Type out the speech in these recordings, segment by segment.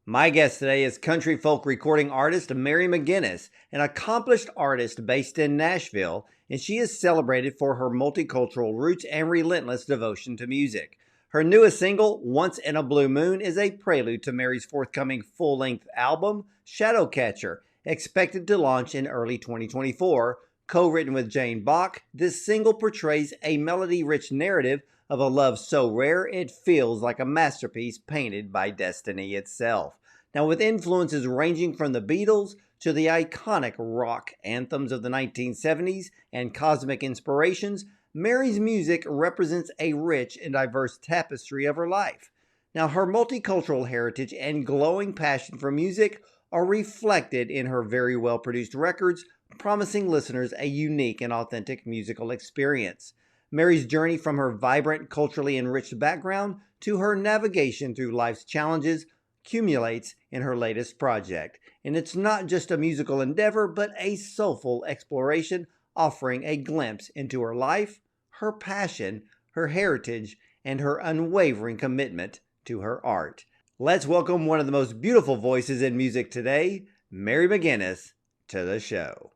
My guest today is country folk recording artist Mary McGuinness, an accomplished artist based in Nashville, and she is celebrated for her multicultural roots and relentless devotion to music. Her newest single, Once in a Blue Moon, is a prelude to Mary's forthcoming full-length album, Shadowcatcher, expected to launch in early 2024. Co-written with Jane Bach, this single portrays a melody-rich narrative of a love so rare it feels like a masterpiece painted by destiny itself. Now, with influences ranging from the Beatles to the iconic rock anthems of the 1970s and cosmic inspirations, Mary's music represents a rich and diverse tapestry of her life. Now, her multicultural heritage and glowing passion for music are reflected in her very well-produced records, promising listeners a unique and authentic musical experience. Mary's journey from her vibrant, culturally enriched background to her navigation through life's challenges accumulates in her latest project. And it's not just a musical endeavor, but a soulful exploration offering a glimpse into her life, her passion, her heritage, and her unwavering commitment to her art. Let's welcome one of the most beautiful voices in music today, Mary McGuinness, to the show.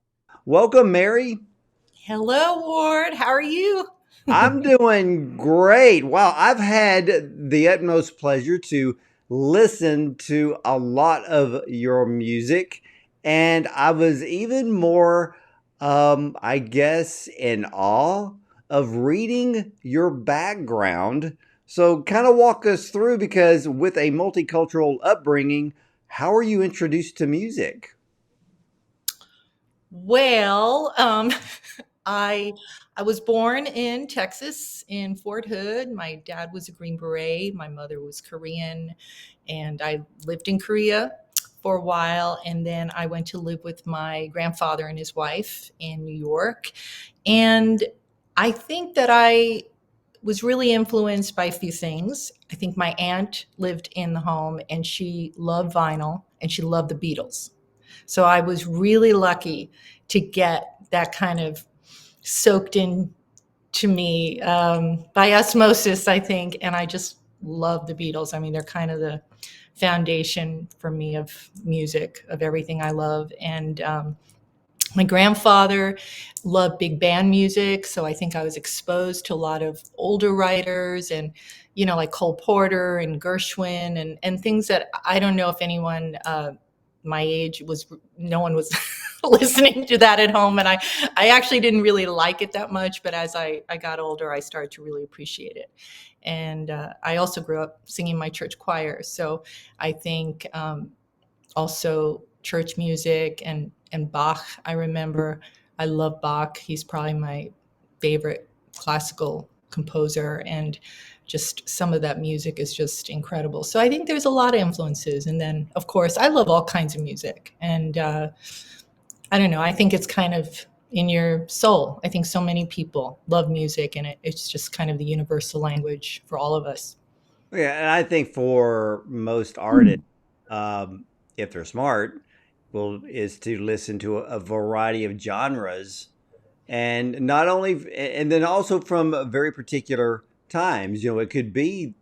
Welcome, Mary. Hello, Ward. How are you? I'm doing great. Wow, I've had the utmost pleasure to listen to a lot of your music, and I was even more, I guess, in awe of reading your background. So kind of walk us through, because with a multicultural upbringing, how are you introduced to music? Well, I was born in Texas in Fort Hood. My dad was a Green Beret. My mother was Korean, and I lived in Korea for a while. And then I went to live with my grandfather and his wife in New York. And I think that I was really influenced by a few things. I think my aunt lived in the home and she loved vinyl and she loved the Beatles. So I was really lucky to get that kind of soaked in to me by osmosis, I think. And I just love the Beatles. I mean, they're kind of the foundation for me of music, of everything I love. And my grandfather loved big band music, so I think I was exposed to a lot of older writers and, like Cole Porter and Gershwin and things that I don't know if anyone my age no one was listening to that at home. And I actually didn't really like it that much, but as I got older, I started to really appreciate it. And I also grew up singing my church choir. So I think also church music and Bach. I remember I love Bach. He's probably my favorite classical composer, and just some of that music is just incredible. So I think there's a lot of influences. And then, of course, I love all kinds of music. And I don't know, I think it's kind of in your soul. I think so many people love music, and it's just kind of the universal language for all of us. Yeah, and I think for most artists, if they're smart, is to listen to a variety of genres, and not only, and then also from very particular times. It could be,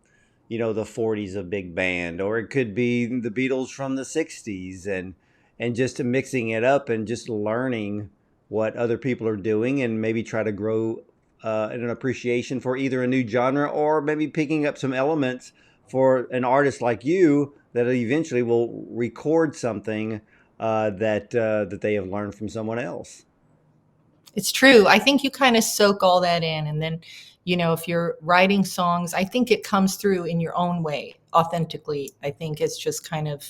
the '40s of big band, or it could be the Beatles from the '60s, and just mixing it up and just learning what other people are doing, and maybe try to grow an appreciation for either a new genre, or maybe picking up some elements for an artist like you that eventually will record something that they have learned from someone else. It's true. I think you kind of soak all that in. And then, if you're writing songs, I think it comes through in your own way, authentically. I think it's just kind of,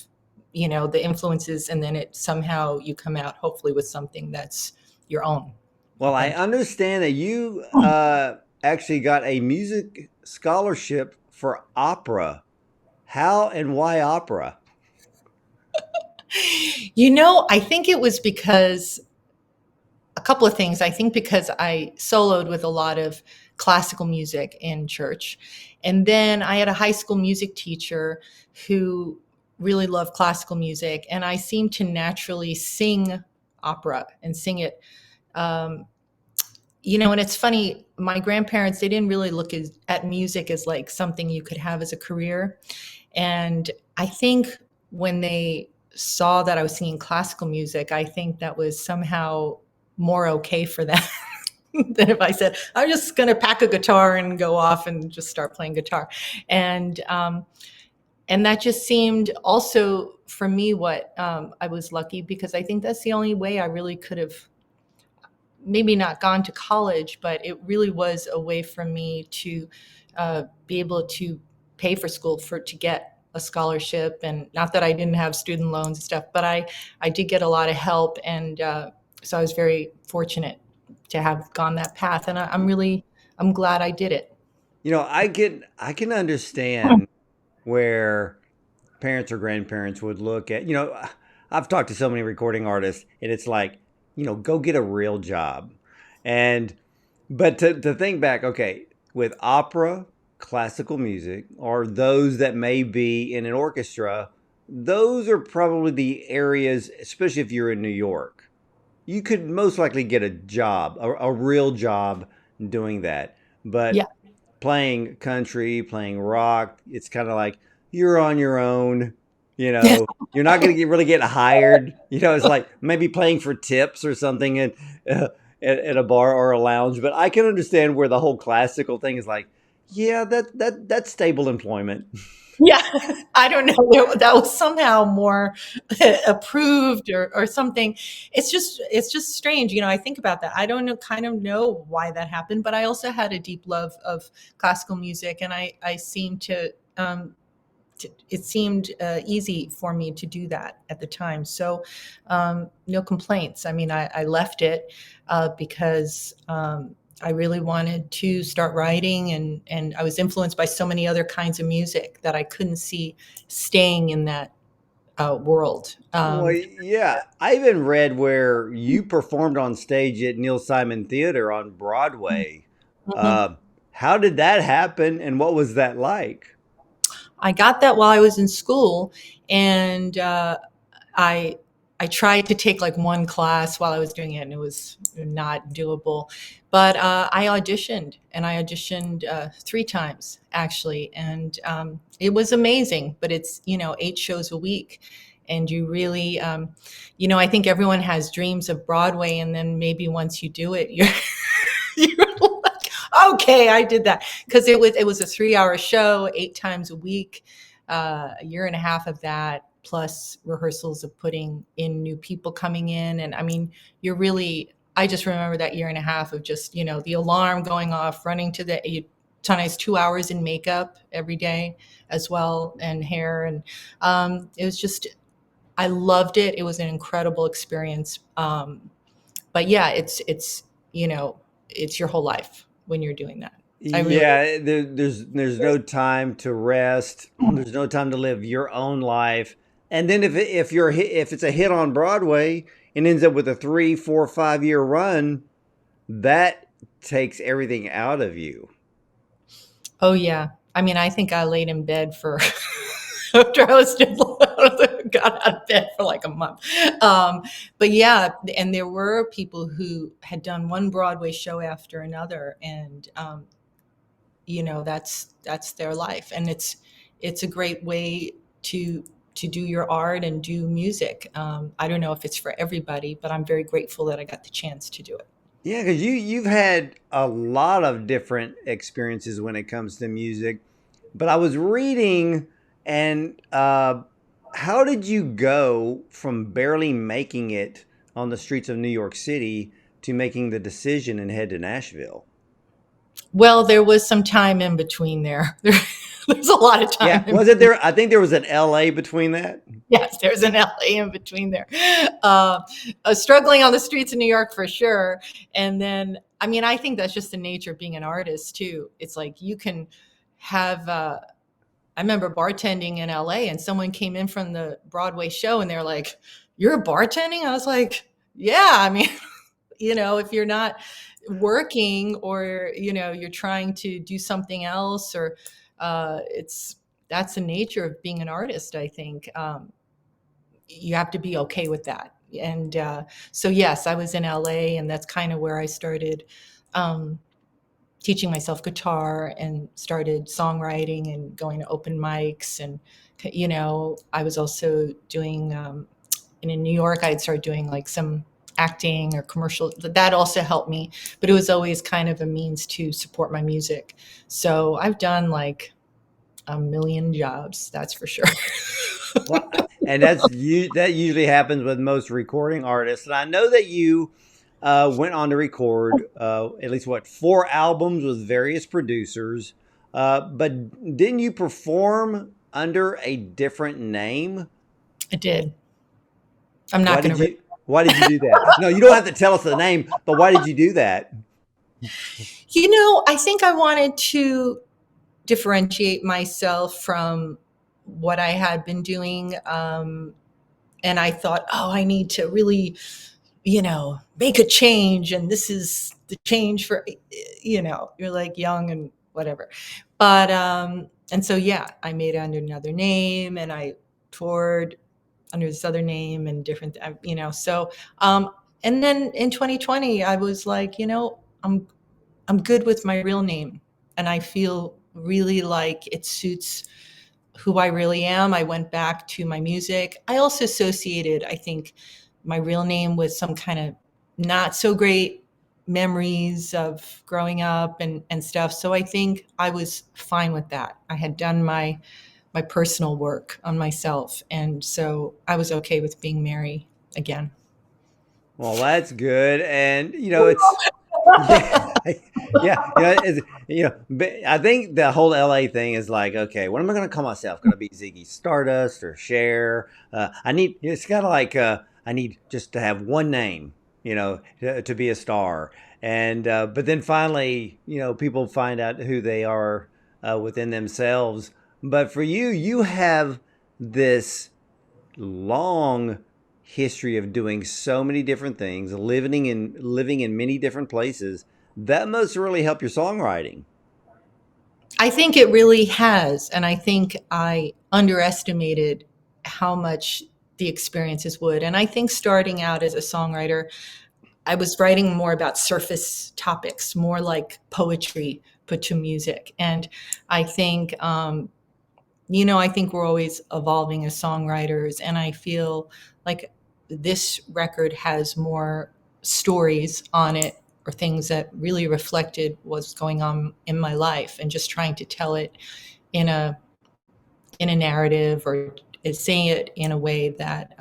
the influences, and then it somehow you come out hopefully with something that's your own. Well, I Authentic. understand that you actually got a music scholarship for opera. How and why opera? I think it was because a couple of things. I think because I soloed with a lot of classical music in church. And then I had a high school music teacher who really loved classical music. And I seemed to naturally sing opera and sing it. Um, and it's funny, my grandparents, they didn't really look at music as like something you could have as a career. And I think when they saw that I was singing classical music, I think that was somehow more okay for them than if I said, I'm just going to pack a guitar and go off and just start playing guitar. And, um, and that just seemed also for me what I was lucky, because I think that's the only way I really could have maybe not gone to college, but it really was a way for me to be able to pay for school to get a scholarship. And not that I didn't have student loans and stuff, but I did get a lot of help. And so I was very fortunate to have gone that path. And I'm glad I did it. I can understand where parents or grandparents would look at, I've talked to so many recording artists, and it's like, go get a real job. And, but to think back, okay, with opera, classical music, or those that may be in an orchestra, those are probably the areas, especially if you're in New York, you could most likely get a job, a real job doing that. But Yeah. playing country, playing rock, it's kind of like you're on your own. Yeah. You're not going to really get hired. It's like maybe playing for tips or something uh, at a bar or a lounge. But I can understand where the whole classical thing is like, yeah, that's stable employment. Yeah, I don't know. That was somehow more approved or something. It's just strange. I think about that. I don't know, kind of know why that happened, but I also had a deep love of classical music, and I seemed it seemed easy for me to do that at the time. So no complaints. I mean, I left it because I really wanted to start writing, and I was influenced by so many other kinds of music that I couldn't see staying in that world. Well, yeah, I even read where you performed on stage at Neil Simon Theater on Broadway. Mhm. Uh, how did that happen, and what was that like? I got that while I was in school, and I I tried to take like one class while I was doing it, and it was not doable. But I auditioned, and I auditioned 3 times actually, and it was amazing. But it's 8 shows a week, and you really, I think everyone has dreams of Broadway, and then maybe once you do it, you're you're like, okay, I did that, because it was a 3-hour show, 8 times a week, a year and a half of that, plus rehearsals of putting in new people coming in. And I mean, you're really, I just remember that year and a half of just, the alarm going off, running to sometimes 2 hours in makeup every day as well, and hair. And it was just, I loved it. It was an incredible experience. But yeah, you know, it's your whole life when you're doing that. I really, Yeah, there's no time to rest. There's no time to live your own life. And then if it's a hit on Broadway and ends up with a 3, 4, 5 year run, that takes everything out of you. oh yeah. I mean, I think I laid in bed for after I was still got out of bed for like a month. But yeah, and there were people who had done one Broadway show after another, and that's their life, and it's a great way to do your art and do music. I don't know if it's for everybody, but I'm very grateful that I got the chance to do it. Yeah, because you've had a lot of different experiences when it comes to music. But I was reading, and how did you go from barely making it on the streets of New York City to making the decision and head to Nashville? Well, there was some time in between there. There's a lot of time Yeah, in was it between. there? I think there was an LA between that. Yes, there's an LA in between there. Uh, Struggling on the streets of New York for sure. And then, I mean, I think that's just the nature of being an artist too. It's like you can have. I remember bartending in LA, and someone came in from the Broadway show, and they're like, "You're bartending?" I was like, "Yeah." I mean, if you're not working, or you're trying to do something else, or it's that's the nature of being an artist. I think you have to be okay with that. And so yes, I was in LA, and that's kind of where I started um, teaching myself guitar, and started songwriting and going to open mics, and I was also doing, and in New York, I had started doing like some acting or commercial. That also helped me, but it was always kind of a means to support my music. So I've done like a million jobs, that's for sure. Well, and that usually happens with most recording artists. And I know that you went on to record at least what, 4 albums with various producers. But didn't you perform under a different name? I did. I'm Why not did going to. you? Why did you do that? No, you don't have to tell us the name, but why did you do that? I think I wanted to differentiate myself from what I had been doing. And I thought, oh, I need to really, make a change. And this is the change for, you're like young and whatever. But, and so, yeah, I made it under another name and I toured under this other name and different, so, and then in 2020, I was like, I'm good with my real name. And I feel really like it suits who I really am. I went back to my music. I also associated, I think, my real name with some kind of not so great memories of growing up and stuff. So I think I was fine with that. I had done my personal work on myself. And so I was okay with being Mary again. Well, that's good, and it's yeah, yeah, but I think the whole LA thing is like, okay, what am I going to call myself? Going to be Ziggy Stardust or Cher? I need. It's kind of like I need just to have one name, to be a star, and but then finally, people find out who they are within themselves. But for you, you have this long history of doing so many different things, living in many different places. That must really help your songwriting. I think it really has. And I think I underestimated how much the experiences would. And I think starting out as a songwriter, I was writing more about surface topics, more like poetry put to music. And I think, I think we're always evolving as songwriters. And I feel like this record has more stories on it or things that really reflected what's going on in my life and just trying to tell it in a narrative or saying it in a way that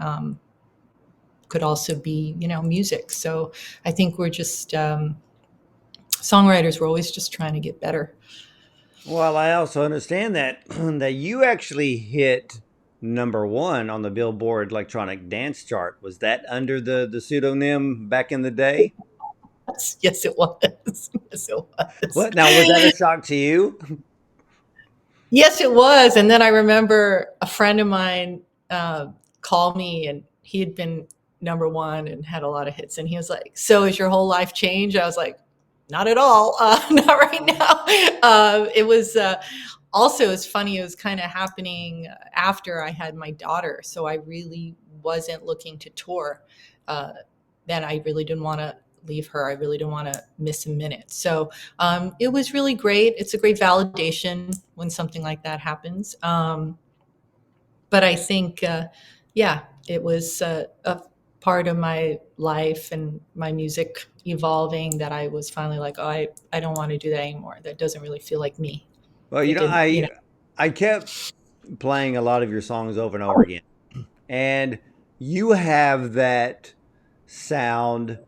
could also be music. So I think we're just songwriters, we're always just trying to get better. Well, I also understand that that you actually hit number 1 on the Billboard electronic dance chart. Was that under the pseudonym back in the day? Yes, it was. Yes, it was. What now, was that a shock to you? Yes, it was. And then I remember a friend of mine called me, and he had been number 1 and had a lot of hits. And he was like, "So has your whole life changed?" I was like, "Not at all. Not right now." It was also, it's funny, it was kind of happening after I had my daughter. So I really wasn't looking to tour. Then I really didn't want to leave her. I really didn't want to miss a minute. So it was really great. It's a great validation when something like that happens. But I think, yeah, it was a part of my life and my music evolving that I was finally like, oh, I don't want to do that anymore. That doesn't really feel like me. Well, It didn't, I kept playing a lot of your songs over and over again, and you have that sound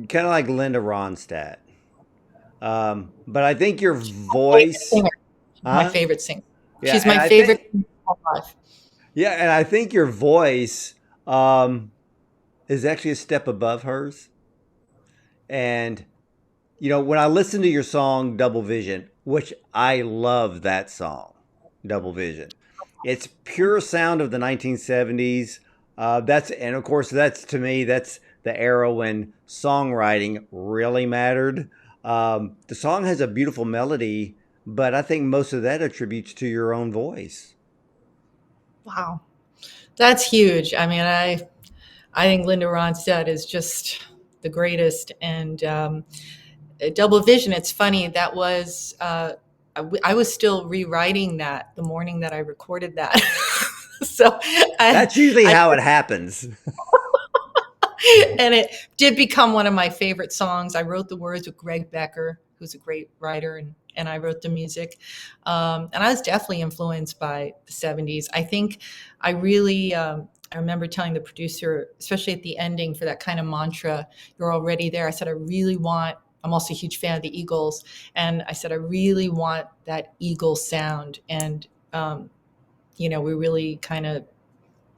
kind of like Linda Ronstadt. But I think your favorite voice, singer. My huh? favorite singer. Yeah, She's and my I favorite think, singer of my life. yeah, and I think your voice um, is actually a step above hers. And when I listen to your song Double Vision, which I love that song, Double Vision, it's pure sound of the 1970s. And of course, that's to me, that's the era when songwriting really mattered. The song has a beautiful melody, but I think most of that attributes to your own voice. Wow. That's huge. I mean, I think Linda Ronstadt is just the greatest. And Double Vision, it's funny, that was I was still rewriting that the morning that I recorded that. So I, That's usually I how it happens. and it did become one of my favorite songs. I wrote the words with Greg Becker, who's a great writer, and I wrote the music. And I was definitely influenced by the 70s. I think I really, I remember telling the producer, especially at the ending for that kind of mantra, "You're already there." I said, I'm also a huge fan of the Eagles. And I said, I really want that Eagle sound. And, we really kind of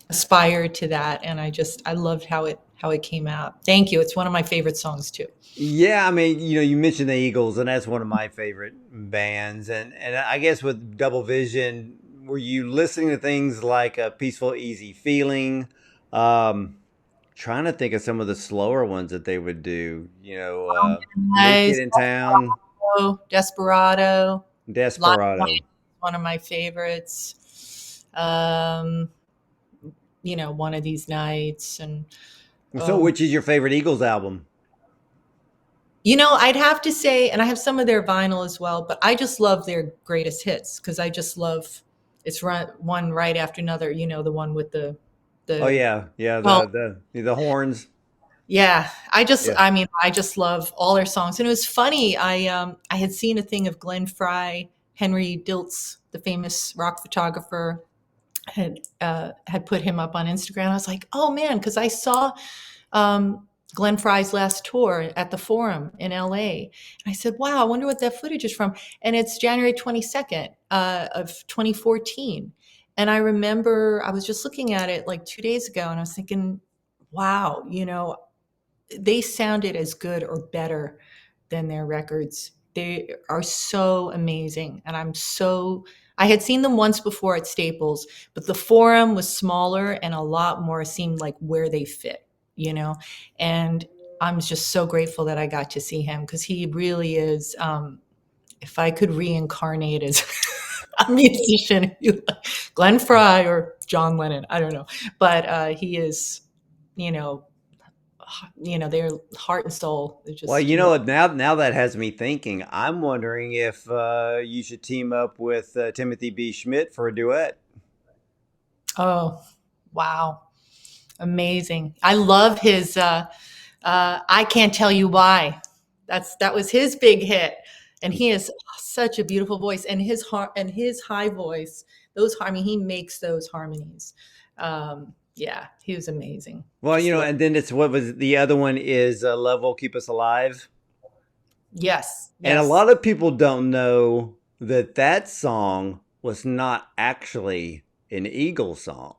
aspired to that, and I loved how it came out. Thank you. It's one of my favorite songs too. Yeah, I mean, you mentioned the Eagles, and that's one of my favorite bands. And I guess with Double Vision, were you listening to things like a Peaceful, Easy Feeling? Um, Trying to think of some of the slower ones that they would do. New Kid Guys, in Town, Desperado, Live Desperado. Wire, one of my favorites. One of these nights, and So, oh, which is your favorite Eagles album? I'd have to say, and I have some of their vinyl as well, but I just love their greatest hits because I just love it's one right after another. The one with Oh the yeah, yeah, well, the horns. yeah, Yeah. I just love all their songs. And it was funny. I had seen a thing of Glenn Fry, Henry Diltz, the famous rock photographer, had put him up on Instagram. I was like, oh man, because I saw Glenn Fry's last tour at the Forum in LA. And I said, wow, I wonder what that footage is from. And it's January 22nd of 2014. And I remember I was just looking at it like 2 days ago, and I was thinking, wow, they sounded as good or better than their records. They are so amazing. And I had seen them once before at Staples, but the Forum was smaller and a lot more seemed like where they fit, you know? And I'm just so grateful that I got to see him because he really is, if I could reincarnate as a musician, Glenn Fry or John Lennon, I don't know. But he is, you know, their heart and soul. They're Well, just, now that has me thinking. I'm wondering if you should team up with Timothy B. Schmidt for a duet. oh, wow, amazing. I love his. I can't tell you why. That was his big hit, and he has such a beautiful voice, and his high voice. He makes those harmonies. Yeah, he was amazing. Well, Just love. and then it's what was the other one is Love Will Keep Us Alive. Yes, And a yes. lot of people don't know that that song was not actually an Eagles song.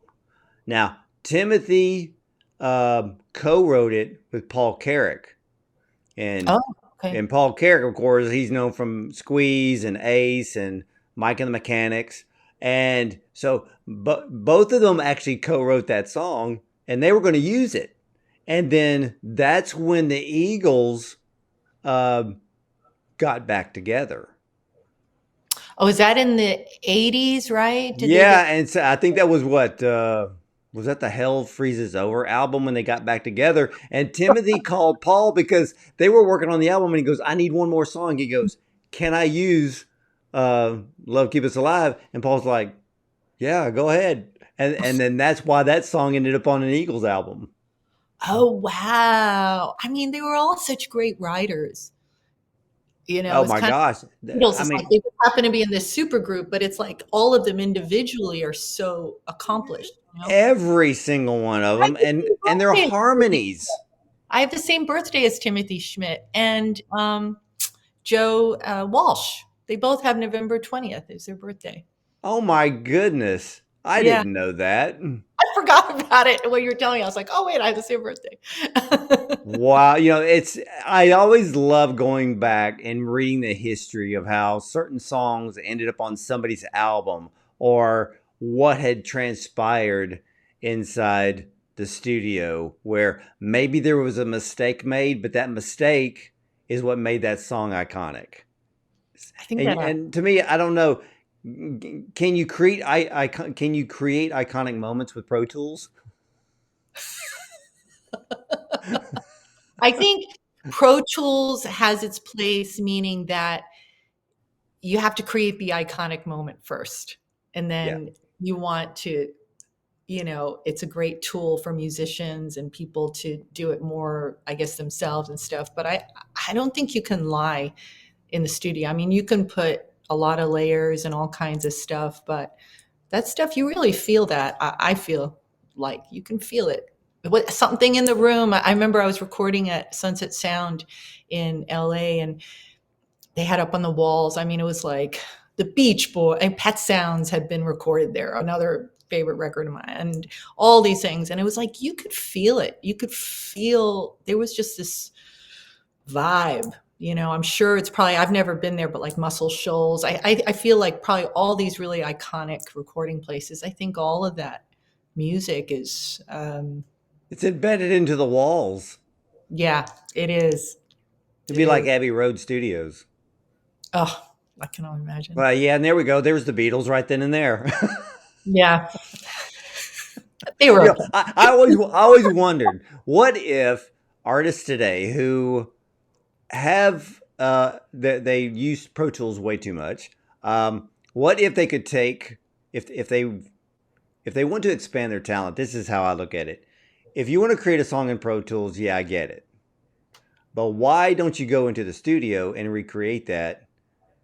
Now, Timothy co-wrote it with Paul Carrick, and Oh, okay. and Paul Carrick, of course, he's known from Squeeze and Ace and Mike and the Mechanics, and so both of them actually co-wrote that song, and they were going to use it, and then that's when the Eagles uh, got back together. Oh, is that in the 80s? Right? Did they Yeah, get? and so I think that was what was that the Hell Freezes Over album when they got back together. And Timothy called Paul because they were working on the album, and he goes, "I need one more song." He goes, "Can I use Love Keep Us Alive?" And Paul's like, "Yeah, go ahead." And then that's why that song ended up on an Eagles album. Oh, wow. I mean, they were all such great writers. Oh It's my kind gosh! of Beatles. I It's like mean, they just happen to be in this super group, but it's like all of them individually are so accomplished. every single one of I have them, the and same their birthday as Timothy harmonies. I have the same birthday as Timothy Schmidt and Joe Walsh. They both have November 20th is their birthday. Oh my goodness! I Yeah, didn't know that. I forgot about it when you were telling me. I was like, oh wait, I have the same birthday. Wow, it's I always love going back and reading the history of how certain songs ended up on somebody's album or what had transpired inside the studio where maybe there was a mistake made, but that mistake is what made that song iconic. I think And that and to me, I don't know, can you create can you create iconic moments with Pro Tools? I think Pro Tools has its place, meaning that you have to create the iconic moment first. And Yeah. then you want to, it's a great tool for musicians and people to do it more, I guess, themselves and stuff. But I don't think you can lie in the studio. I mean, you can put a lot of layers and all kinds of stuff, but that stuff, you really feel that. I feel like you can feel it. What something in the room. I remember I was recording at Sunset Sound in LA, and they had up on the walls. I mean, it was like the Beach Boy and Pet Sounds had been recorded there, another favorite record of mine, and all these things. And it was like you could feel it. You could feel there was just this vibe. I'm sure it's probably, I've never been there, but like Muscle Shoals. I feel like probably all these really iconic recording places. I think all of that music is, It's embedded into the walls. yeah, it is. It'd It be like is. Abbey Road Studios. Oh, I can only imagine. Well, yeah, and there we go. There's the Beatles right then and there. Yeah, they were okay. I always wondered, what if artists today who have they use Pro Tools way too much. What if they could take if they want to expand their talent? This is how I look at it. If you want to create a song in Pro Tools, yeah, I get it. But why don't you go into the studio and recreate that,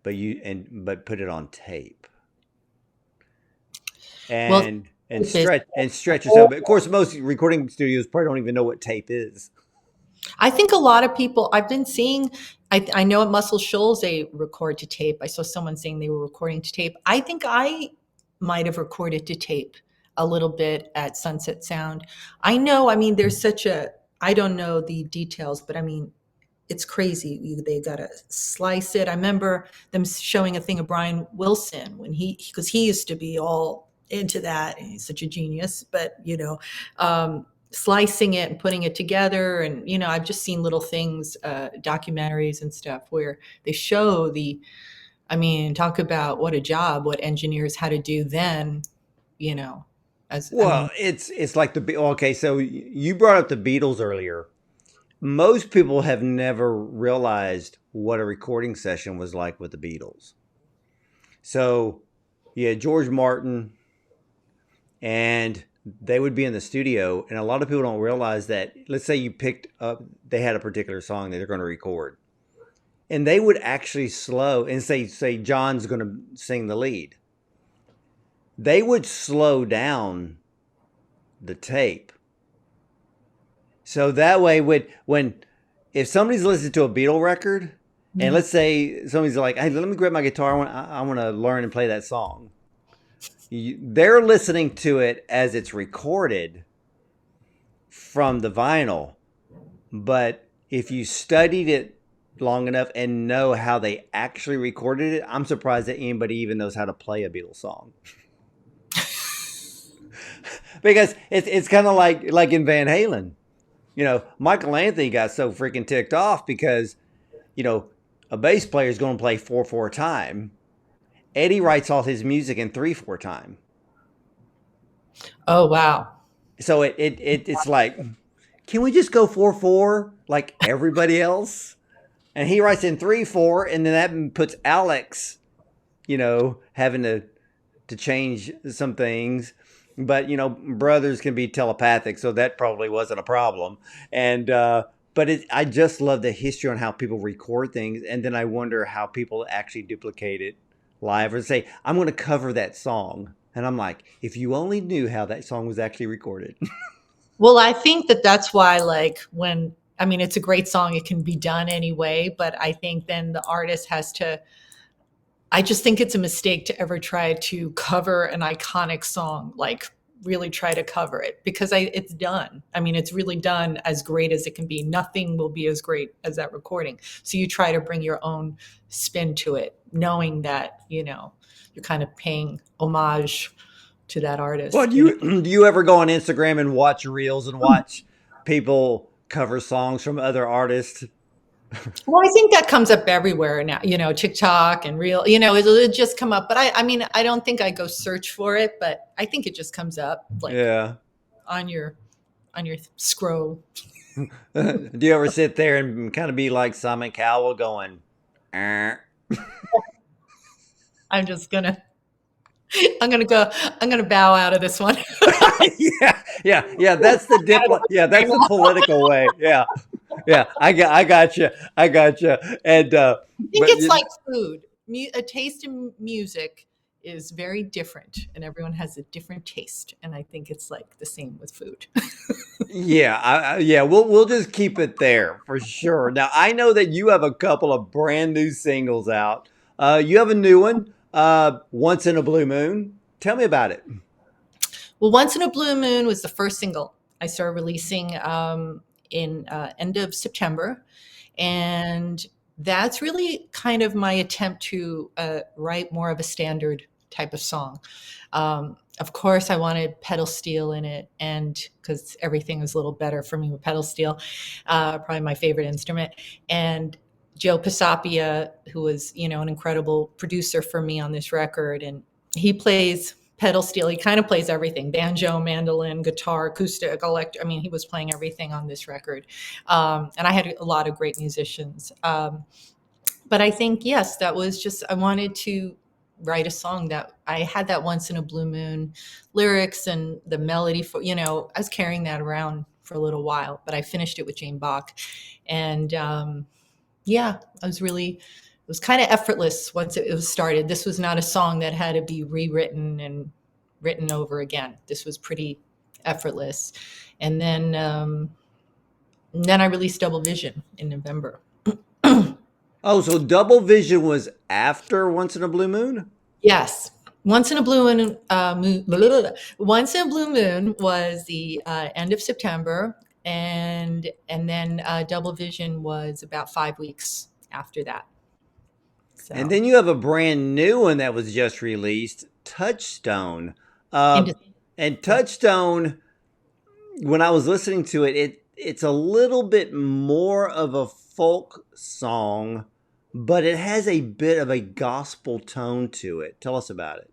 but put it on tape Well, and stretch yourself? Of course, most recording studios probably don't even know what tape is. I think a lot of people I've been seeing, I know at Muscle Shoals they record to tape. I saw someone saying they were recording to tape. I think I might have recorded to tape a little bit at Sunset Sound. I know, I mean, there's such a, I don't know the details, but I mean, it's crazy. They got to slice it. I remember them showing a thing of Brian Wilson when because he used to be all into that. And he's such a genius, but slicing it and putting it together. And, I've just seen little things, documentaries and stuff where they show I mean, talk about what a job, what engineers had to do then, I Well, mean, it's like okay. So you brought up the Beatles earlier. Most people have never realized what a recording session was like with the Beatles. So, yeah, George Martin, and they would be in the studio, and a lot of people don't realize that. Let's say you picked up, they had a particular song that they're going to record, and they would actually slow and say John's going to sing the lead. They would slow down the tape. So that way, when if somebody's listening to a Beatle record, and let's say somebody's like, "Hey, let me grab my guitar. I want to learn and play that song." They're listening to it as it's recorded from the vinyl. But if you studied it long enough and know how they actually recorded it, I'm surprised that anybody even knows how to play a Beatles song. Because it's kind of like in Van Halen. Michael Anthony got so freaking ticked off because, a bass player is going to play 4/4 time. Eddie writes all his music in 3/4 time. oh, wow. So it's like, can we just go 4/4 like everybody else? And he writes in 3/4, and then that puts Alex, having to change some things. But brothers can be telepathic, so that probably wasn't a problem. And but I just love the history on how people record things, and then I wonder how people actually duplicate it live or say, "I'm going to cover that song," and I'm like, if you only knew how that song was actually recorded. Well, I think that's why, like, I mean, it's a great song, it can be done anyway, but I think then the artist has to, I just think it's a mistake to ever try to cover an iconic song, like really try to cover it because it's done. I mean, it's really done as great as it can be. Nothing will be as great as that recording. So you try to bring your own spin to it, knowing that, you're kind of paying homage to that Well, artist, do you ever go on Instagram and watch reels and watch people cover songs from other artists? Well, I think that comes up everywhere now, TikTok and Reel, it'll just come up. But I mean, I don't think I go search for it, but I think it just comes up like Yeah. on your scroll. Do you ever sit there and kind of be like Simon Cowell going, "Eh"? I'm just gonna I'm gonna go. I'm gonna bow out of this one. Yeah. That's the Yeah, that's the political way. Yeah. I got you. I got you. And I think but it's like food. A taste in music is very different, and everyone has a different taste. And I think it's like the same with food. yeah, yeah, we'll just keep it there for sure. Now I know that you have a couple of brand new singles out. You have a new one, "Once in a Blue Moon." Tell me about it. Well, Once in a Blue Moon was the first single I started releasing in end of September. And that's really kind of my attempt to write more of a standard type of song. Of course, I wanted pedal steel in it, and because everything was a little better for me with pedal steel, probably my favorite instrument. And Joe Pisapia, who was, an incredible producer for me on this record, and he plays pedal steel. He kind of plays everything: banjo, mandolin, guitar, acoustic, electric. I mean, he was playing everything on this record. And I had a lot of great musicians. But I think, yes, that was just, I wanted to write a song that I had that Once in a Blue Moon lyrics and the melody for, I was carrying that around for a little while, but I finished it with Jane Bach. And yeah, it was kind of effortless once it was started. This was not a song that had to be rewritten and written over again. This was pretty effortless. And then I released Double Vision in November. Oh, so Double Vision was after Once in a Blue Moon? Yes. Once in a Blue Moon, Once in a Blue Moon was the end of September, and then Double Vision was about 5 weeks after that. And So, then you have a brand new one that was just released, Touchstone. into, And yeah. Touchstone, when I was listening to it's a little bit more of a folk song, but it has a bit of a gospel tone to it. Tell us about it.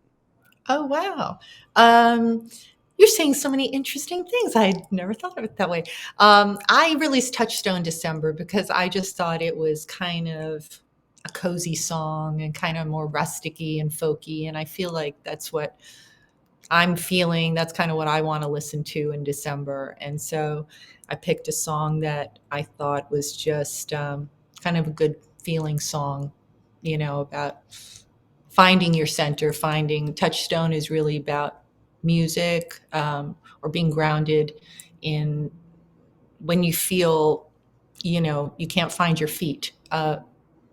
Oh, wow. Um, you're saying so many interesting things. I never thought of it that way. I released Touchstone December because I just thought it was kind of a cozy song and kind of more rusticy and folky. And I feel like that's what I'm feeling. That's kind of what I want to listen to in December. And so I picked a song that I thought was just kind of a good feeling song, about finding your center. Finding Touchstone is really about music, or being grounded in when you feel, you can't find your feet,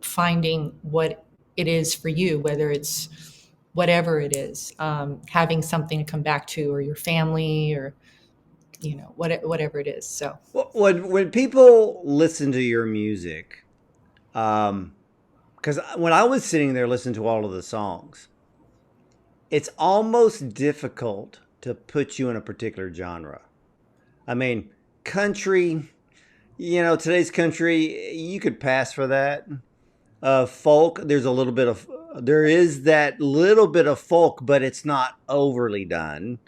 finding what it is for you, whether it's whatever it is, having something to come back to, or your family, or whatever it is. So When people listen to your music, because when I was sitting there listening to all of the songs, it's almost difficult to put you in a particular genre. I mean, country, today's country, you could pass for that. Folk, there is that little bit of folk, but it's not overly done.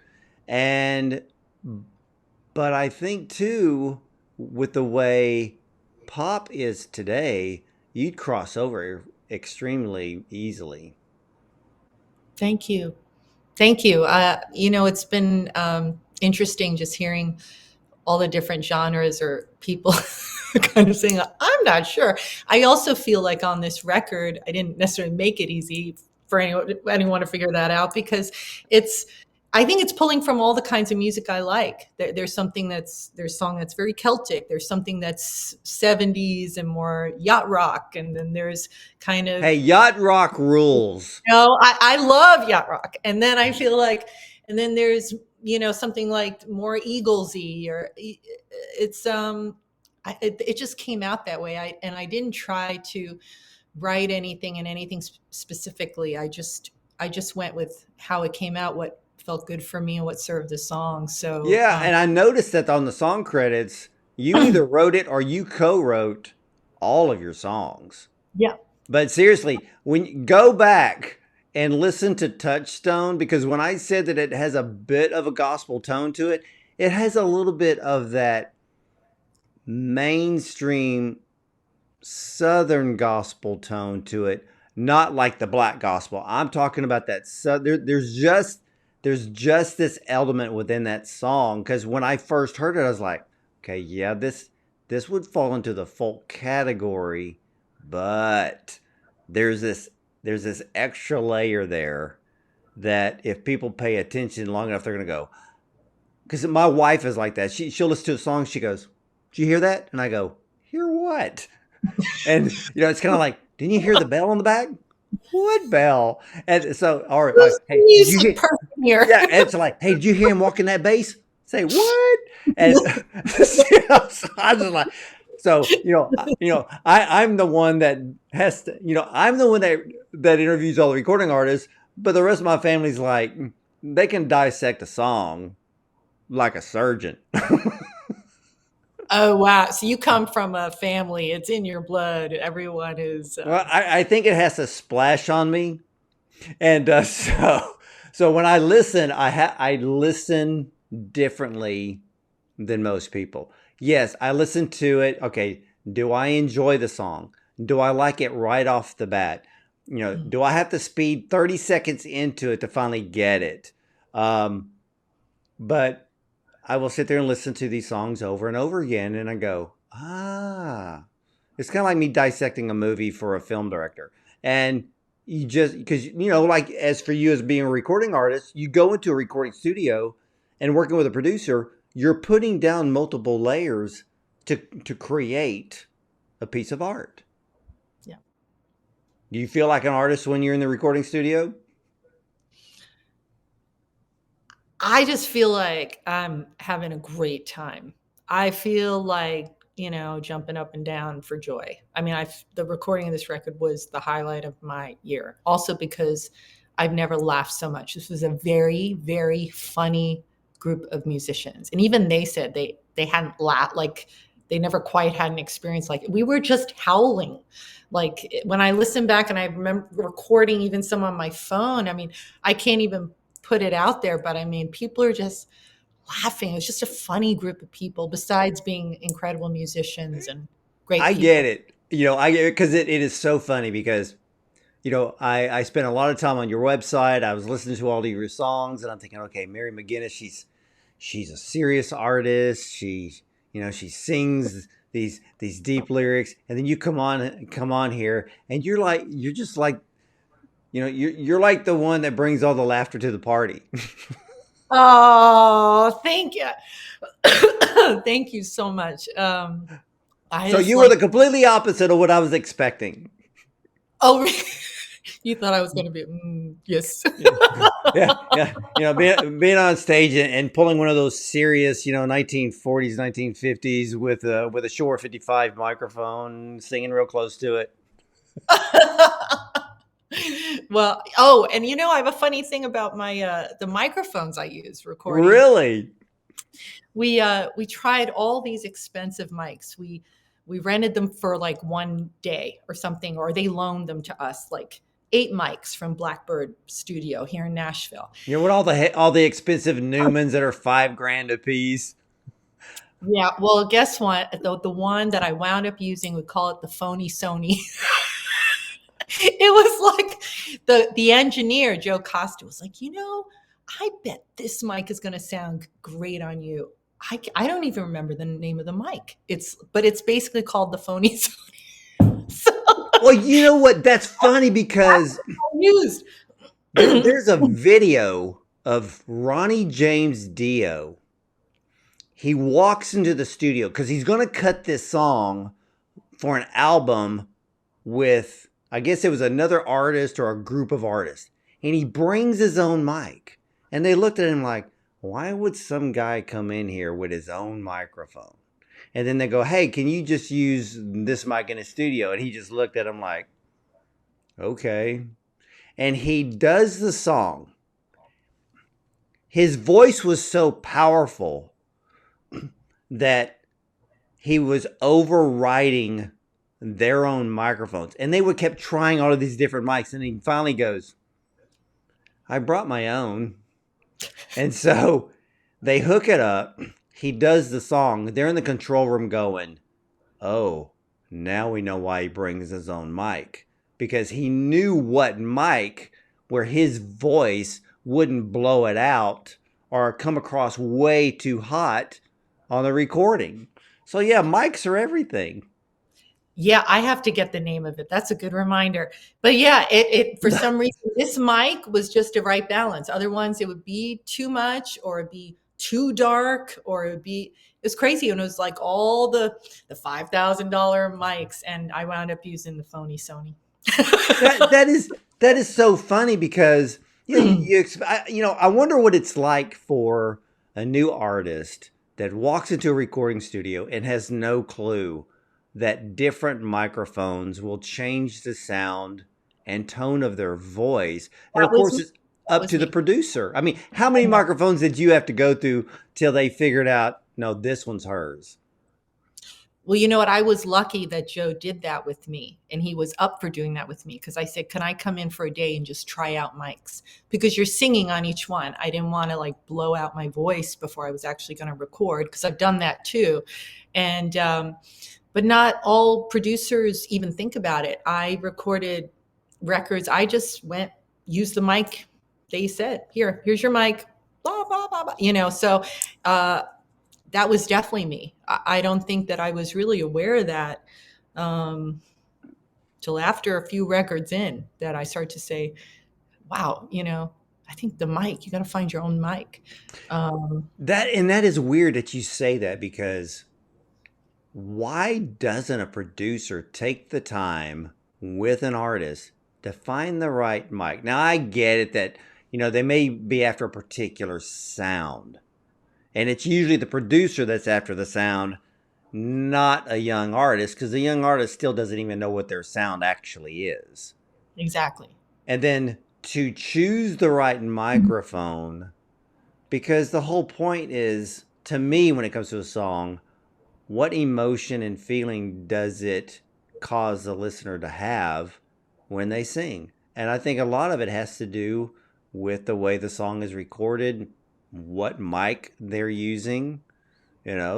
And, but I think too, with the way pop is today, you'd cross over extremely easily. thank you. Thank you. It's been interesting just hearing all the different genres or people kind of saying, I'm not sure. I also feel like on this record, I didn't necessarily make it easy for anyone to figure that out, because I think it's pulling from all the kinds of music I like. There's a song that's very Celtic. There's something that's 70s and more yacht rock. And then there's kind of, Hey, yacht rock rules. I love yacht rock. And then I feel like, and then there's, something like more Eaglesy, or it's, it just came out that way. I didn't try to write anything and anything specifically. I just went with how it came out, what felt good for me and what served the song. So, Yeah, and I noticed that on the song credits, you either wrote it or you co-wrote all of your songs. yeah. But seriously, when you go back and listen to Touchstone, because when I said that it has a bit of a gospel tone to it, it has a little bit of that mainstream Southern gospel tone to it. not like the black gospel. I'm talking about that. So there's just this element within that song. Because when I first heard it, I was like, okay, yeah, this would fall into the folk category, but there's this extra layer there that if people pay attention long enough, they're gonna go. Because my wife is like that. She'll listen to a song. She goes, "Did you hear that?" And I go, "Hear what?" And it's kind of like, "Didn't you hear the bell on the back?" What bell? And so, or Who's the hey, did you music hear? person here? Yeah, and it's like, hey, did you hear him walking that bass? Say what? And so I'm just like, so I'm the one that has to, I'm the one that interviews all the recording artists, but the rest of my family's like, they can dissect a song like a surgeon. Oh, wow. So you come from a family, it's in your blood. Everyone is. Well, I think it has to splash on me, and so when I listen, I listen differently than most people. Yes, I listen to it. Okay, do I enjoy the song? Do I like it right off the bat? Do I have to speed 30 seconds into it to finally get it? But I will sit there and listen to these songs over and over again, and I go, ah. It's kind of like me dissecting a movie for a film director. And you just, because, like as for you as being a recording artist, you go into a recording studio and working with a producer, you're putting down multiple layers to create a piece of art. Yeah. Do you feel like an artist when you're in the recording studio? I just feel like I'm having a great time. I feel like, jumping up and down for joy. I mean, the recording of this record was the highlight of my year. Also because I've never laughed so much. This was a very, very funny group of musicians. And even they said they hadn't laughed, like they never quite had an experience like it. We were just howling. Like when I listen back and I remember recording even some on my phone, I mean, I can't even put it out there, but I mean, people are just laughing. It was just a funny group of people besides being incredible musicians and great I people. get it. I get it because it is so funny because, I spent a lot of time on your website. I was listening to all of your songs and I'm thinking, okay, Mary McGuinness, she's a serious artist. She sings these deep lyrics, and then you come on here and you're just like, you're like the one that brings all the laughter to the party. Oh, thank you. Thank you so much. I So just you were the completely opposite of what I was expecting. oh, you thought I was going to be, yes. Yeah. Being on stage and pulling one of those serious, 1940s, 1950s with a Shure 55 microphone, singing real close to it. Well, and I have a funny thing about my the microphones I use recording. Really? We tried all these expensive mics. We rented them for like one day or something, or they loaned them to us, like 8 mics from Blackbird Studio here in Nashville. What all the expensive Newmans that are $5,000 a piece. Yeah, well, guess what? The one that I wound up using, we call it the phony Sony. It was like the engineer, Joe Costa, was like, I bet this mic is going to sound great on you. I don't even remember the name of the mic. But it's basically called the phony Sony. So, Well, you know what? That's funny because used. there's a video of Ronnie James Dio. He walks into the studio because he's going to cut this song for an album with, I guess it was another artist or a group of artists. And he brings his own mic. And they looked at him like, why would some guy come in here with his own microphone? And then they go, hey, can you just use this mic in the studio? And he just looked at him like, okay. And he does the song. His voice was so powerful that he was overriding their own microphones. And they would kept trying all of these different mics. And he finally goes, I brought my own. And so they hook it up. He does the song. They're in the control room going, oh, now we know why he brings his own mic. because he knew what mic where his voice wouldn't blow it out or come across way too hot on the recording. So yeah, mics are everything. Yeah, I have to get the name of it. That's a good reminder. But yeah, it for some reason this mic was just a right balance. Other ones it would be too much or it'd be too dark or it would be it's crazy. And it was like all the $5,000 mics and I wound up using the phony Sony. That is so funny because I wonder what it's like for a new artist that walks into a recording studio and has no clue that different microphones will change the sound and tone of their voice. And That of was course, me. it's That up was to the me. producer. I mean, how many microphones did you have to go through till they figured out, no, this one's hers? Well, you know what? I was lucky that Joe did that with me, and he was up for doing that with me because I said, "Can I come in for a day and just try out mics?" Because you're singing on each one. I didn't want to like blow out my voice before I was actually going to record because I've done that too, and but not all producers even think about it. I recorded records. I just went use the mic. They said, here's your mic." Blah blah blah blah. So. Uh, that was definitely me. I don't think that I was really aware of that um, till after a few records in that I started to say, wow, I think the mic, you got to find your own mic. Um, That is weird that you say that because why doesn't a producer take the time with an artist to find the right mic? Now I get it that they may be after a particular sound, and it's usually the producer that's after the sound, not a young artist, because the young artist still doesn't even know what their sound actually is. exactly. And then to choose the right microphone, because the whole point is, to me, when it comes to a song, what emotion and feeling does it cause the listener to have when they sing? And I think a lot of it has to do with the way the song is recorded, what mic they're using,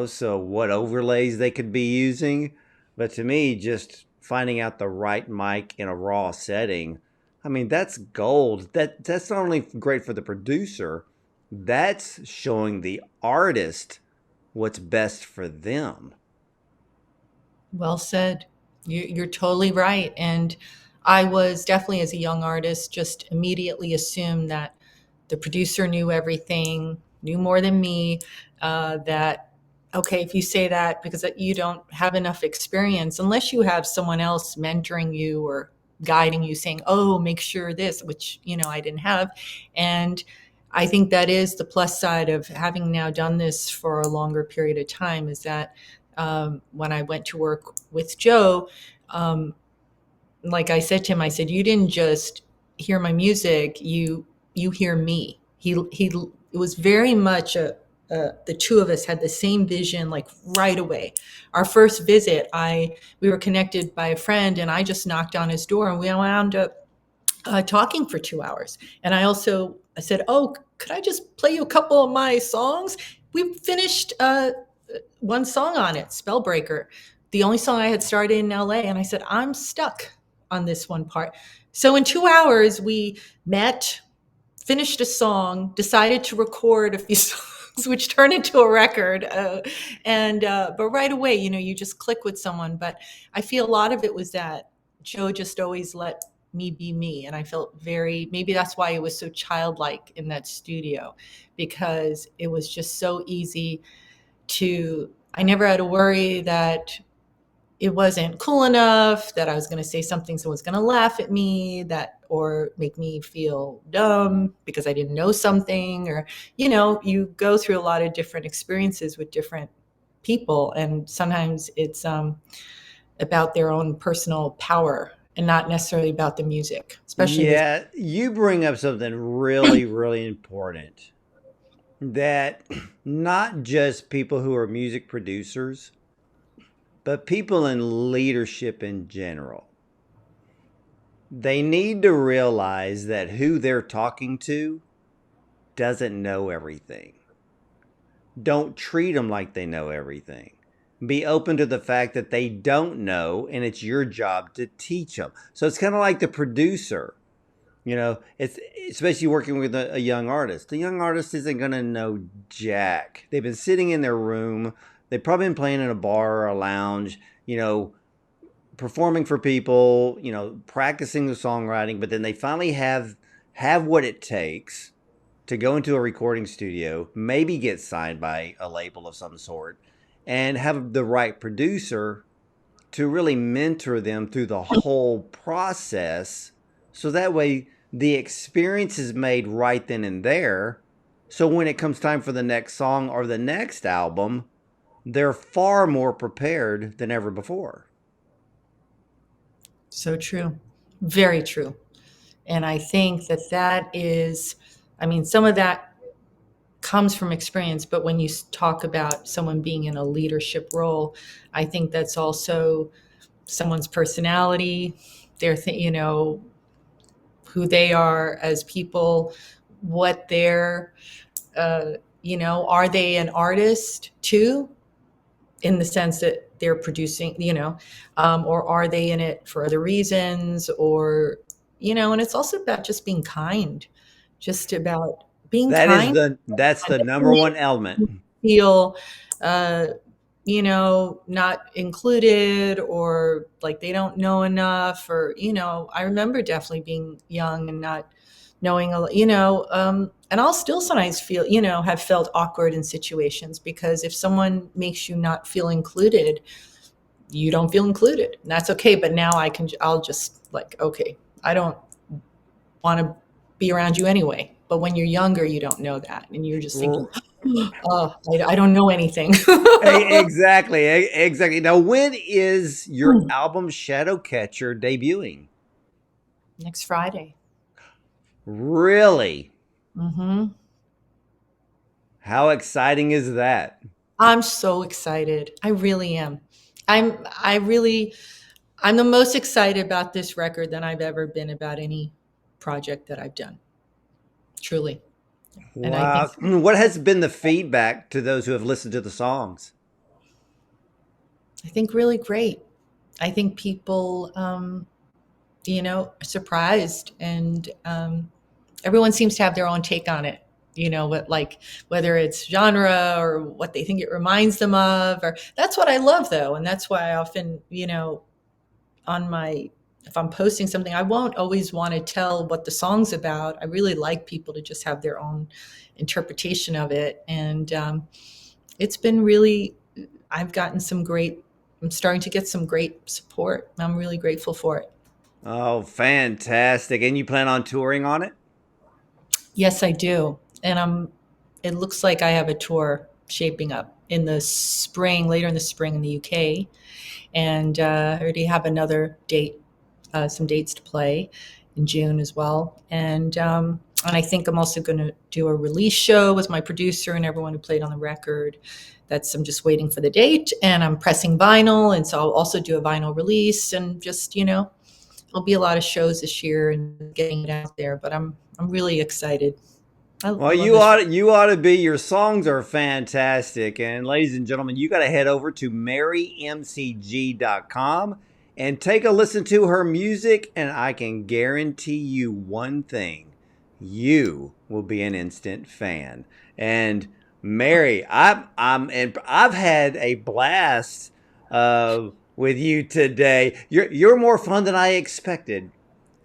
so what overlays they could be using. But to me, just finding out the right mic in a raw setting, I mean, that's gold. That's not only great for the producer, that's showing the artist what's best for them. Well said. You're totally right. And I was definitely, as a young artist, just immediately assumed that the producer knew everything, knew more than me. That, okay, if you say that because you don't have enough experience, unless you have someone else mentoring you or guiding you, saying, oh, make sure this, which, I didn't have. And I think that is the plus side of having now done this for a longer period of time is that when I went to work with Joe, um, like I said to him, I said, "You didn't just hear my music; you hear me." He it was very much the two of us had the same vision, like right away. Our first visit, we were connected by a friend, and I just knocked on his door, and we wound up talking for 2 hours. And I said, "Oh, could I just play you a couple of my songs?" We finished one song on it, Spellbreaker, the only song I had started in LA. And I said, I'm stuck on this one part. So in 2 hours, we met, finished a song, decided to record a few songs, which turned into a record. But right away, you just click with someone. But I feel a lot of it was that Joe just always let me be me. And I felt maybe that's why it was so childlike in that studio, because it was just so easy I never had to worry that it wasn't cool enough, that I was going to say something, someone's going to laugh at me, or make me feel dumb because I didn't know something, or, you go through a lot of different experiences with different people. And sometimes it's about their own personal power and not necessarily about the music, especially with. Yeah, you bring up something really, really important, that not just people who are music producers, but people in leadership in general, they need to realize that who they're talking to doesn't know everything. Don't treat them like they know everything. be open to the fact that they don't know, and it's your job to teach them. So it's kind of like the producer. It's especially working with a young artist. The young artist isn't going to know jack. They've been sitting in their room. They've probably been playing in a bar or a lounge, performing for people, practicing the songwriting, but then they finally have what it takes to go into a recording studio, maybe get signed by a label of some sort, and have the right producer to really mentor them through the whole process. So that way the experience is made right then and there. So when it comes time for the next song or the next album, they're far more prepared than ever before. So true. Very true. And I think that is, some of that comes from experience, but when you talk about someone being in a leadership role, I think that's also someone's personality, who they are as people, what they're, are they an artist too, in the sense that they're producing, or are they in it for other reasons, or, and it's also about just being kind, just about being kind. That's the number one element. Feel, not included, or like they don't know enough, or, I remember definitely being young and not knowing, and I'll still sometimes feel, have felt awkward in situations, because if someone makes you not feel included, you don't feel included, and that's okay. But now I'll just like, okay, I don't want to be around you anyway. But when you're younger, you don't know that, and you're just thinking, oh, I don't know anything. Exactly. Now, when is your album Shadowcatcher debuting? Next Friday. Really? Mm-hmm. How exciting is that? I'm so excited. I really am. I'm the most excited about this record than I've ever been about any project that I've done. Truly. And I Wow. think, What has been the feedback to those who have listened to the songs? really great. I think people, are surprised, and everyone seems to have their own take on it. Whether it's genre or what they think it reminds them of, or that's what I love though. And that's why I often, if I'm posting something, I won't always want to tell what the song's about. I really like people to just have their own interpretation of it. And it's been really, I'm starting to get some great support. I'm really grateful for it. Oh, fantastic. And you plan on touring on it? Yes, I do. And it looks like I have a tour shaping up in the spring, later in the spring in the UK. And I already have another date, some dates to play in June as well. And I think I'm also going to do a release show with my producer and everyone who played on the record. I'm just waiting for the date, and I'm pressing vinyl. And so I'll also do a vinyl release, and just, there'll be a lot of shows this year and getting it out there, but I'm really excited. Well, you ought to be. Your songs are fantastic. And ladies and gentlemen, you got to head over to marymcg.com and take a listen to her music, and I can guarantee you one thing. You will be an instant fan. And Mary, and I've had a blast with you today. You're more fun than I expected.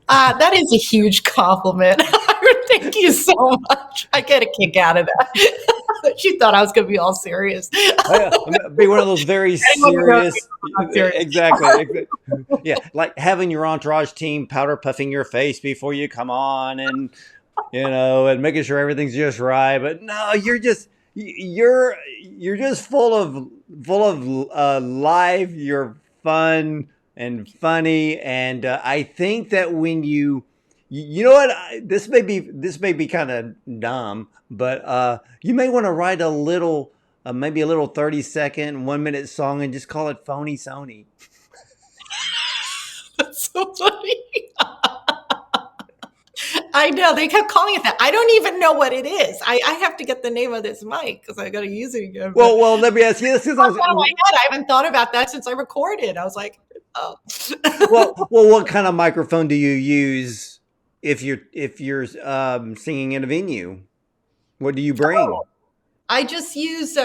That is a huge compliment. Thank you so much. I get a kick out of that. She thought I was going to be all serious. Be one of those very serious. Exactly. Yeah, like having your entourage team powder puffing your face before you come on, and and making sure everything's just right. But no, you're just full of life. You're fun and funny, and I think that when you know what, this may be kind of dumb, but you may want to write a little, maybe a little 30-second, 1-minute song and just call it Phony Sony. That's so funny. I know they kept calling it that. I don't even know what it is. I have to get the name of this mic because I got to use it again. Well, let me ask you this. 'Cause Out of my head, I haven't thought about that since I recorded. I was like, oh. well, what kind of microphone do you use if you're singing in a venue? What do you bring? Oh, I just use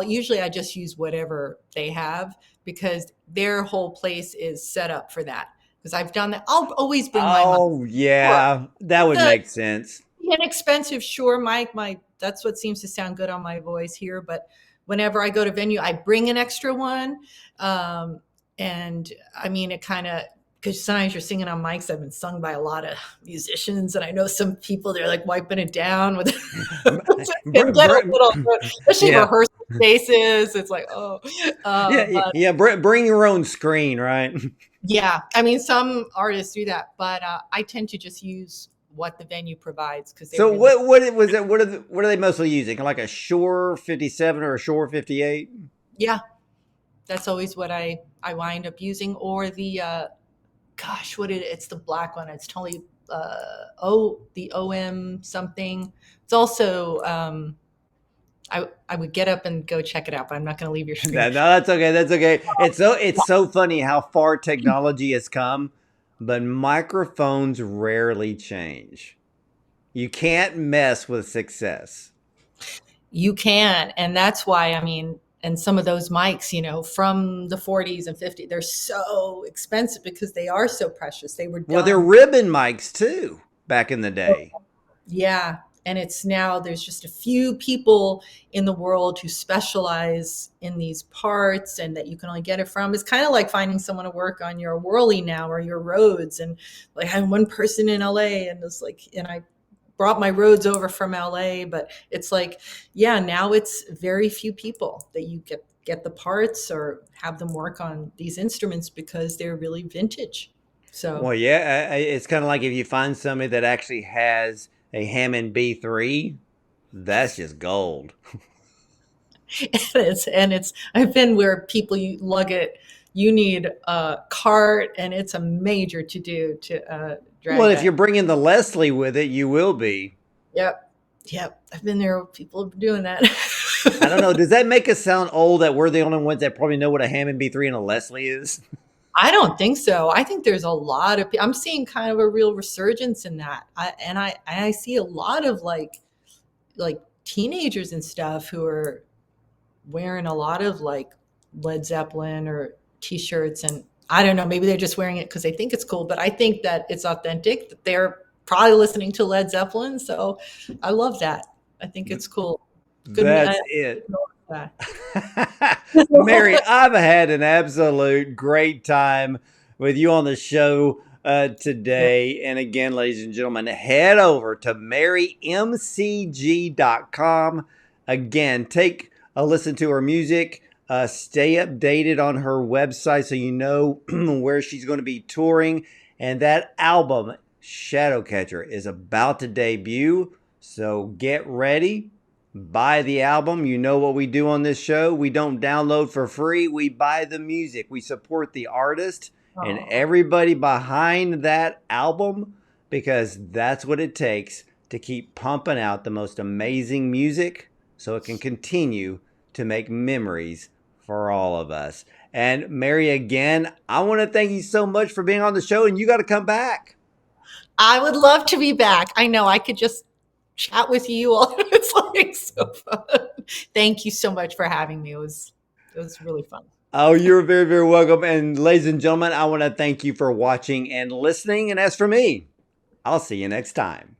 usually I just use whatever they have because their whole place is set up for that. Because I've done that. I'll always bring my mic. Oh, yeah, that would make sense. Inexpensive, sure, mic. That's what seems to sound good on my voice here. But whenever I go to venue, I bring an extra one. And I mean, it kind of, because sometimes you're singing on mics. I've been sung by a lot of musicians, and I know some people, they're like wiping it down with especially rehearsal spaces. It's like, oh, bring your own screen, right? Yeah, I mean, some artists do that, but I tend to just use what the venue provides. Because so what was it? What are they mostly using? Like a Shure 57 or a Shure 58? Yeah, that's always what I wind up using, or the it's the black one. It's totally the OM something. It's also I would get up and go check it out, but I'm not going to leave your screen. No, that's okay. That's okay. It's so funny how far technology has come, but microphones rarely change. You can't mess with success. You can, and that's why, I mean, and some of those mics, from the 40s and 50s, they're so expensive because they are so precious. They were done. Well, they're ribbon mics too back in the day. Yeah. And it's now there's just a few people in the world who specialize in these parts and that you can only get it from. It's kind of like finding someone to work on your Whirly now or your Rhodes. And like I had one person in LA and it's like, and I brought my Rhodes over from LA, but it's like, yeah, now it's very few people that you get the parts or have them work on these instruments because they're really vintage. So, well, yeah, it's kind of like if you find somebody that actually has a Hammond B3, that's just gold. I've been where people you lug it, you need a cart, and it's a major to do to drag. Well, if you're bringing the Leslie with it, you will be. Yep. I've been there. People have been doing that. I don't know. Does that make us sound old that we're the only ones that probably know what a Hammond B3 and a Leslie is? I don't think so. I think there's a lot of, I'm seeing kind of a real resurgence in that. I see a lot of like teenagers and stuff who are wearing a lot of like Led Zeppelin or t-shirts. And I don't know, maybe they're just wearing it because they think it's cool, but I think that it's authentic, that they're probably listening to Led Zeppelin. So I love that. I think it's cool. That's it. Mary, I've had an absolute great time with you on the show today. And again, ladies and gentlemen, head over to marymcg.com. Again, take a listen to her music. Stay updated on her website so you know where she's going to be touring. And that album, Shadowcatcher, is about to debut. So get ready. Buy the album. You know what we do on this show. We don't download for free. We buy the music. We support the artist and everybody behind that album because that's what it takes to keep pumping out the most amazing music so it can continue to make memories for all of us. And Mary, again, I want to thank you so much for being on the show, and you got to come back. I would love to be back. I know I could just chat with you all. It's like so fun. Thank you so much for having me. It was really fun. Oh, you're very, very welcome. And ladies and gentlemen, I want to thank you for watching and listening. And as for me, I'll see you next time.